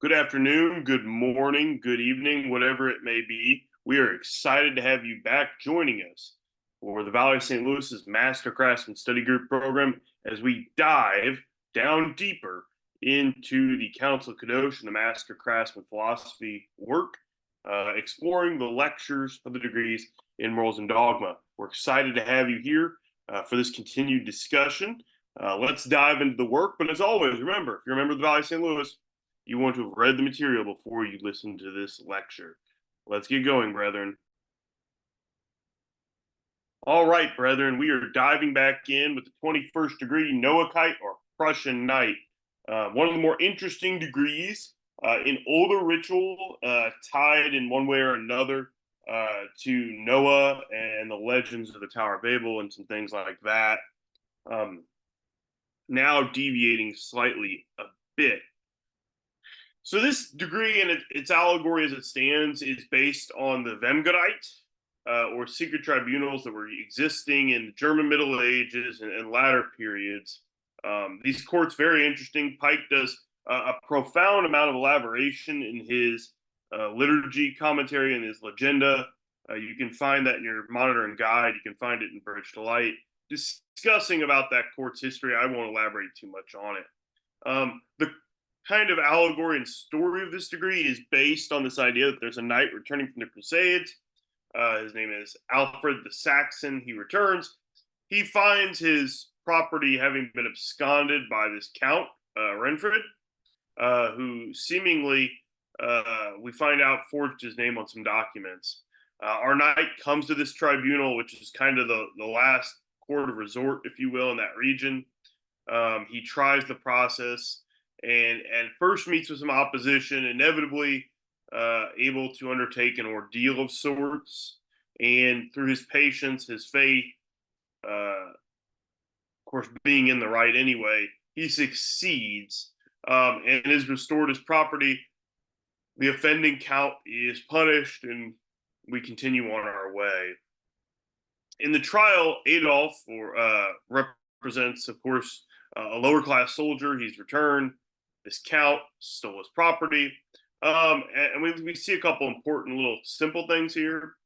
Good afternoon, good morning, good evening, whatever it may be. We are excited to have you back joining us for the Valley of St. Louis's Master Craftsman Study Group program as we dive down deeper into the Council of Kadosh and the Master Craftsman philosophy work, exploring the lectures of the degrees in Morals and Dogma. We're excited to have you here for this continued discussion. Let's dive into the work, but as always, remember, if you're a member of the Valley of St. Louis, you want to have read the material before you listen to this lecture. Let's get going, brethren. All right, brethren, we are diving back in with the 21st degree Noachite or Prussian Knight. One of the more interesting degrees in older ritual, tied in one way or another to Noah and the legends of the Tower of Babel and some things like that. Now deviating slightly a bit. So this degree and its allegory as it stands is based on the Vemgerite, or secret tribunals that were existing in the German Middle Ages and latter periods. These courts, very interesting. Pike does a profound amount of elaboration in his liturgy commentary and his legenda. You can find that in your monitor and guide. You can find it in Bridge to Light. Discussing about that court's history, I won't elaborate too much on it. The kind of allegory and story of this degree is based on this idea that there's a knight returning from the Crusades. His name is Alfred the Saxon. He returns. He finds his property having been absconded by this Count, Renfred, who seemingly, we find out, forged his name on some documents. Our knight comes to this tribunal, which is kind of the last court of resort, if you will, in that region. He tries the process and first meets with some opposition, inevitably able to undertake an ordeal of sorts. And through his patience, his faith, of course, being in the right anyway, he succeeds and is restored his property. The offending Count is punished, and we continue on our way. In the trial, Adolf represents, of course, a lower class soldier. He's returned. This Count stole his property. And we see a couple important little simple things here.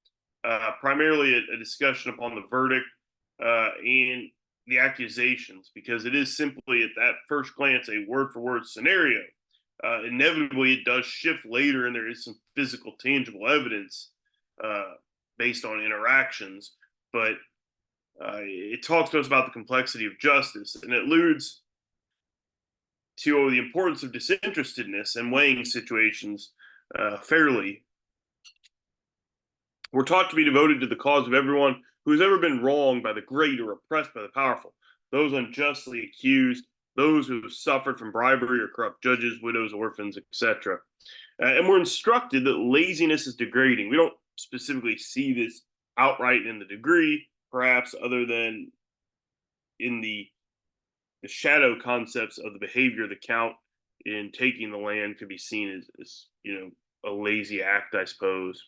Primarily a discussion upon the verdict and the accusations, because it is simply at that first glance a word-for-word scenario. Inevitably, it does shift later, and there is some physical, tangible evidence based on interactions. But it talks to us about the complexity of justice, and it alludes to the importance of disinterestedness and weighing situations fairly. We're taught to be devoted to the cause of everyone who has ever been wronged by the great or oppressed by the powerful, those unjustly accused, those who have suffered from bribery or corrupt judges, widows, orphans, etc. And we're instructed that laziness is degrading. We don't specifically see this outright in the degree, perhaps, other than in the shadow concepts of the behavior of the Count in taking the land could be seen as a lazy act, I suppose.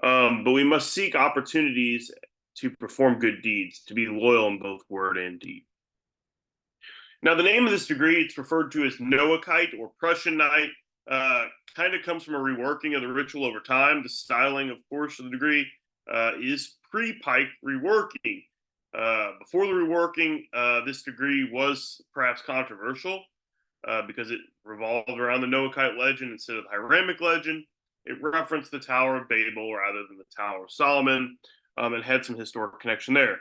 But we must seek opportunities to perform good deeds, to be loyal in both word and deed. Now, the name of this degree, it's referred to as Noachite or Prussian Knight, kind of comes from a reworking of the ritual over time. The styling, of course, of the degree is pre-Pike reworking. Before the reworking, this degree was perhaps controversial because it revolved around the Noachite legend instead of the Hiramic legend. It referenced the Tower of Babel rather than the Tower of Solomon, and had some historic connection there.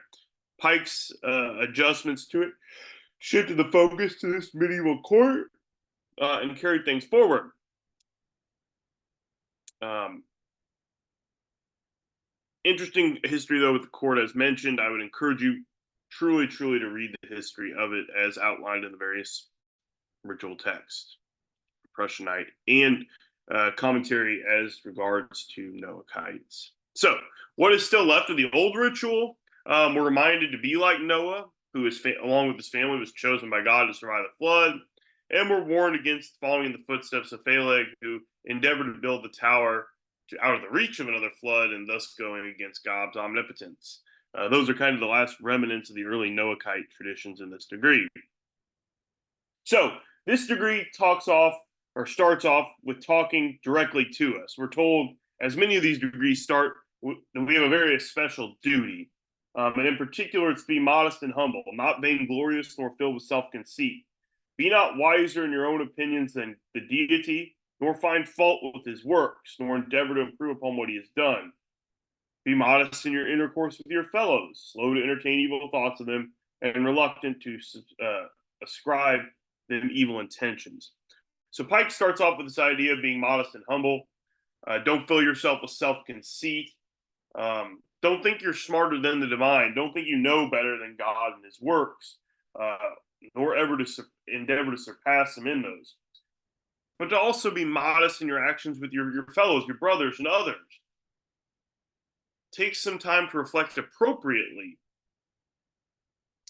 Pike's adjustments to it shifted the focus to this medieval court and carried things forward. Interesting history, though, with the court, as mentioned. I would encourage you truly to read the history of it as outlined in the various ritual texts, Prussian Knight, and commentary as regards to Noachites. So, what is still left of the old ritual? We're reminded to be like Noah, who is, along with his family, was chosen by God to survive the flood, and we're warned against following in the footsteps of Phaleg, who endeavored to build the tower out of the reach of another flood, and thus going against God's omnipotence. Those are kind of the last remnants of the early Noachite traditions in this degree. So this degree talks off or starts off with talking directly to us. We're told, as many of these degrees start, that we have a very special duty. And in particular, it's to be modest and humble, not vainglorious nor filled with self conceit. Be not wiser in your own opinions than the deity, nor find fault with his works, nor endeavor to improve upon what he has done. Be modest in your intercourse with your fellows, slow to entertain evil thoughts of them, and reluctant to ascribe them evil intentions. So Pike starts off with this idea of being modest and humble. Don't fill yourself with self conceit. Don't think you're smarter than the divine. Don't think you know better than God and his works, uh, nor ever to endeavor to surpass him in those. But to also be modest in your actions with your fellows, your brothers, and others. Take some time to reflect appropriately.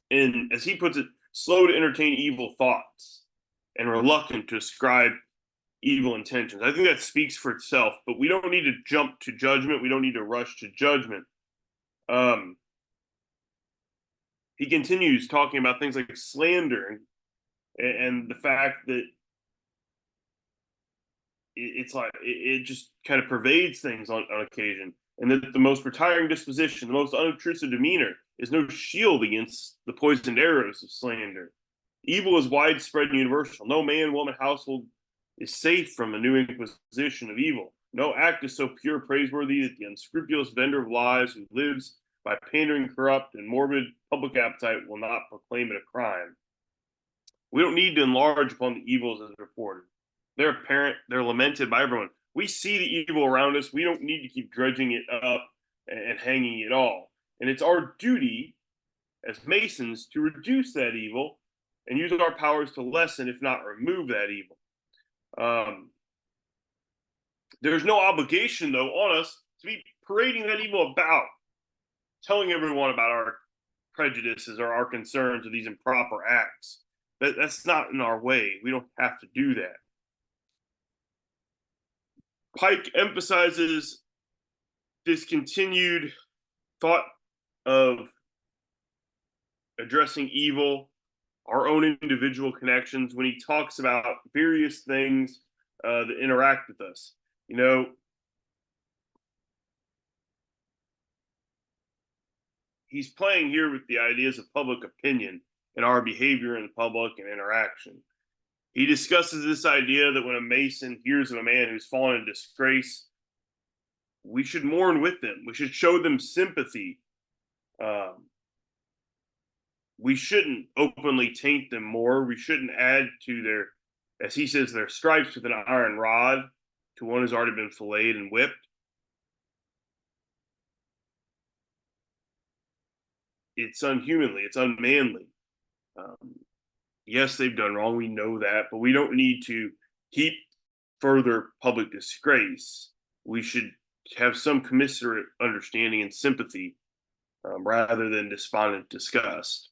And as he puts it, slow to entertain evil thoughts and reluctant to ascribe evil intentions. I think that speaks for itself, but we don't need to jump to judgment. We don't need to rush to judgment. He continues talking about things like slander and the fact that it's like it just kind of pervades things on occasion, and that the most retiring disposition, the most unobtrusive demeanor, is no shield against the poisoned arrows of slander. Evil is widespread and universal. No man, woman, household is safe from a new inquisition of evil. No act is so pure, praiseworthy that the unscrupulous vendor of lies who lives by pandering corrupt and morbid public appetite will not proclaim it a crime. We don't need to enlarge upon the evils as reported. They're apparent, they're lamented by everyone. We see the evil around us. We don't need to keep dredging it up and hanging it all. And it's our duty as Masons to reduce that evil and use our powers to lessen, if not remove, that evil. There's no obligation, though, on us to be parading that evil about, telling everyone about our prejudices or our concerns or these improper acts. That's not in our way. We don't have to do that. Pike emphasizes this continued thought of addressing evil, our own individual connections, when he talks about various things that interact with us. You know, he's playing here with the ideas of public opinion and our behavior in the public and interaction. He discusses this idea that when a Mason hears of a man who's fallen in disgrace, we should mourn with them. We should show them sympathy. We shouldn't openly taint them more. We shouldn't add to their, as he says, their stripes with an iron rod to one who's already been filleted and whipped. It's unhumanly. It's unmanly. Yes, they've done wrong. We know that, but we don't need to heap further public disgrace. We should have some commiserate understanding and sympathy rather than despondent disgust.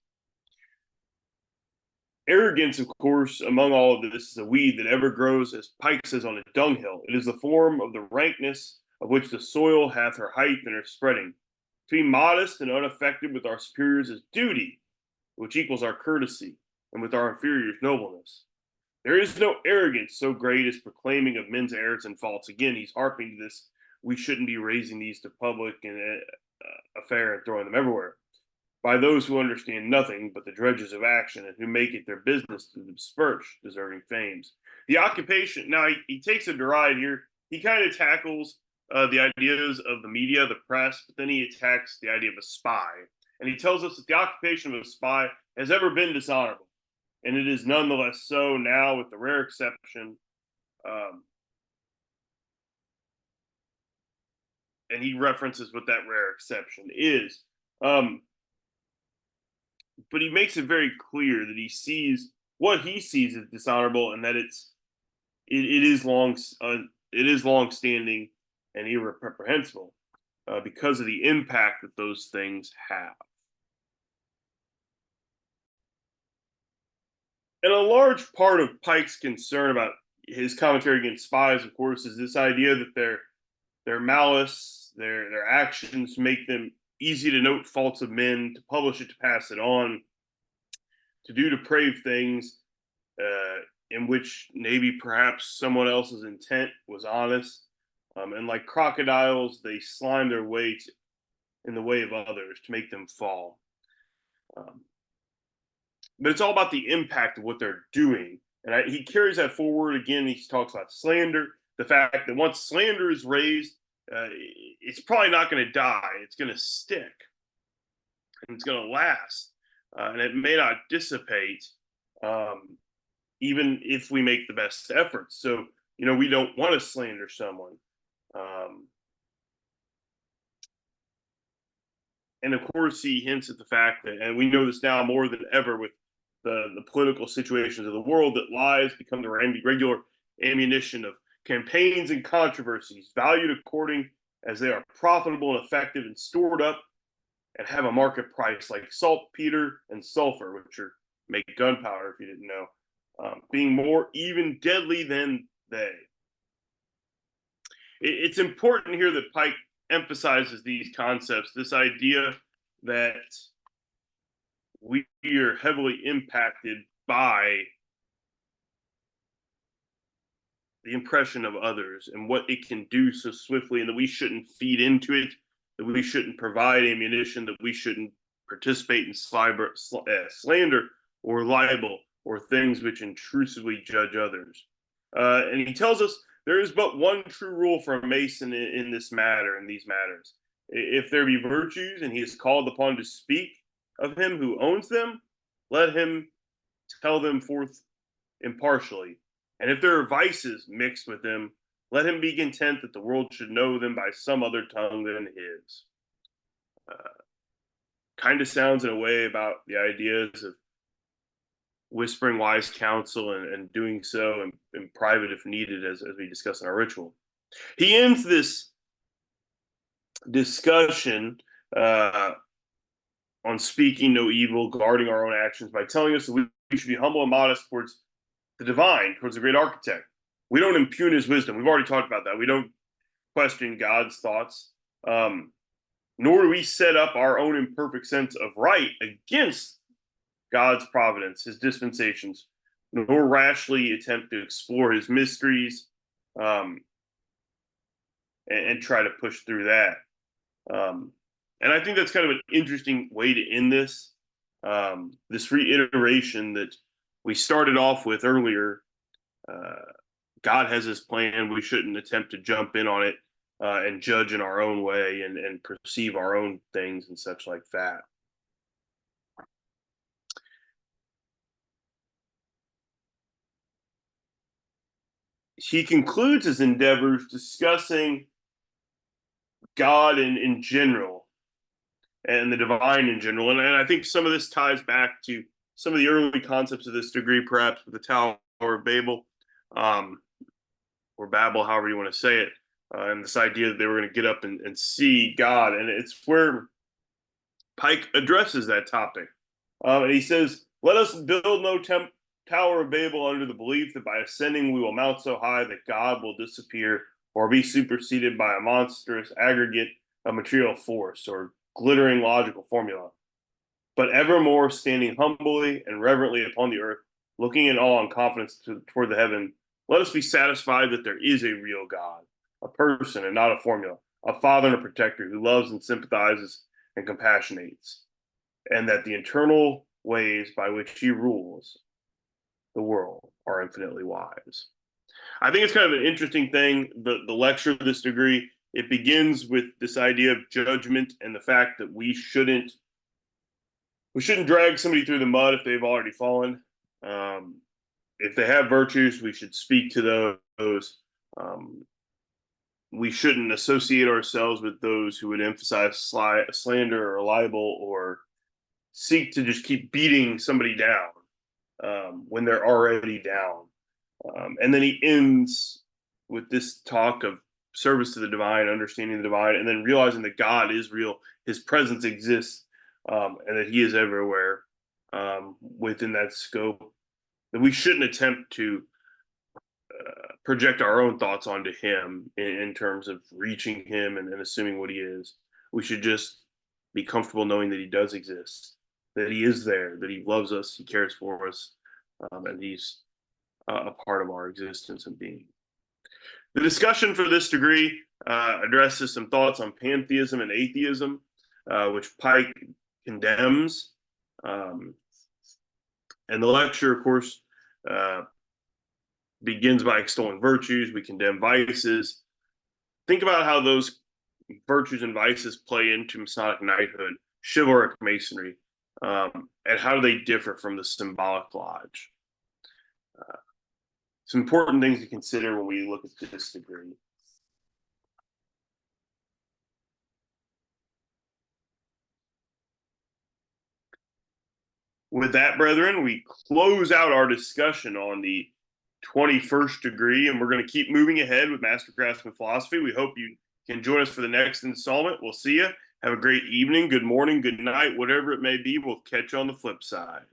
Arrogance, of course, among all of this, is a weed that ever grows, as Pike says, on a dunghill. It is the form of the rankness of which the soil hath her height and her spreading. To be modest and unaffected with our superiors is duty, which equals our courtesy, and with our inferiors nobleness. There is no arrogance so great as proclaiming of men's errors and faults. Again, he's harping to this. We shouldn't be raising these to public and affair and throwing them everywhere. By those who understand nothing but the dredges of action and who make it their business to disperse deserving fames. The occupation, now he takes a deride here. He kind of tackles the ideas of the media, the press, but then he attacks the idea of a spy. And he tells us that the occupation of a spy has ever been dishonorable. And it is nonetheless so now, with the rare exception. And he references what that rare exception is. But he makes it very clear that he sees what he sees as dishonorable, and that it is long standing and irreprehensible because of the impact that those things have. And a large part of Pike's concern about his commentary against spies, of course, is this idea that their malice, their actions make them easy to note faults of men, to publish it, to pass it on, to do depraved things, in which maybe perhaps someone else's intent was honest. And like crocodiles, they slime their way in the way of others to make them fall. Um, but it's all about the impact of what they're doing. And he carries that forward again. He talks about slander, the fact that once slander is raised, it's probably not going to die. It's going to stick and it's going to last. And it may not dissipate, um, even if we make the best efforts. So, we don't want to slander someone. Um, and of course, he hints at the fact that, and we know this now more than ever with the political situations of the world, that lies become the regular ammunition of campaigns and controversies, valued according as they are profitable and effective and stored up and have a market price, like saltpeter and sulfur, which are make gunpowder, if you didn't know, being more even deadly than they. It's important here that Pike emphasizes these concepts, this idea that we are heavily impacted by the impression of others and what it can do so swiftly, and that we shouldn't feed into it, that we shouldn't provide ammunition, that we shouldn't participate in slander or libel or things which intrusively judge others. And he tells us there is but one true rule for a mason in this matter, in these matters. If there be virtues and he is called upon to speak of him who owns them, let him tell them forth impartially. And if there are vices mixed with them, let him be content that the world should know them by some other tongue than his. Kind of sounds in a way about the ideas of whispering wise counsel and doing so in private if needed, as we discuss in our ritual. He ends this discussion on speaking no evil, guarding our own actions, by telling us that we should be humble and modest towards the divine, towards the great architect. We don't impugn his wisdom. We've already talked about that. We don't question God's thoughts, nor do we set up our own imperfect sense of right against God's providence, his dispensations, nor rashly attempt to explore his mysteries, and try to push through that. And I think that's kind of an interesting way to end this. This reiteration that we started off with earlier. God has his plan. We shouldn't attempt to jump in on it and judge in our own way and perceive our own things and such like that. He concludes his endeavors discussing God in general and the divine in general. And I think some of this ties back to some of the early concepts of this degree, perhaps with the Tower of Babel, or Babel, however you want to say it, and this idea that they were going to get up and see God. And it's where Pike addresses that topic. And he says, let us build no Tower of Babel under the belief that by ascending we will mount so high that God will disappear or be superseded by a monstrous aggregate of material force or glittering logical formula, but evermore standing humbly and reverently upon the earth, looking in awe and confidence toward the heaven, let us be satisfied that there is a real God, a person and not a formula, a father and a protector who loves and sympathizes and compassionates, and that the internal ways by which he rules the world are infinitely wise. I think it's kind of an interesting thing, the lecture of this degree. It begins with this idea of judgment and the fact that we shouldn't drag somebody through the mud if they've already fallen. If they have virtues, we should speak to those. We shouldn't associate ourselves with those who would emphasize slander or libel or seek to just keep beating somebody down when they're already down. And then he ends with this talk of service to the divine, understanding the divine, and then realizing that God is real, his presence exists, and that he is everywhere within that scope. That we shouldn't attempt to project our own thoughts onto him in terms of reaching him and assuming what he is. We should just be comfortable knowing that he does exist, that he is there, that he loves us, he cares for us, and he's a part of our existence and being. The discussion for this degree addresses some thoughts on pantheism and atheism, which Pike condemns. And the lecture, of course, begins by extolling virtues. We condemn vices. Think about how those virtues and vices play into Masonic knighthood, chivalric masonry, and how do they differ from the symbolic lodge. Some important things to consider when we look at this degree. With that, brethren, we close out our discussion on the 21st degree, and we're going to keep moving ahead with Master Craftsman Philosophy. We hope you can join us for the next installment. We'll see you. Have a great evening, good morning, good night, whatever it may be. We'll catch you on the flip side.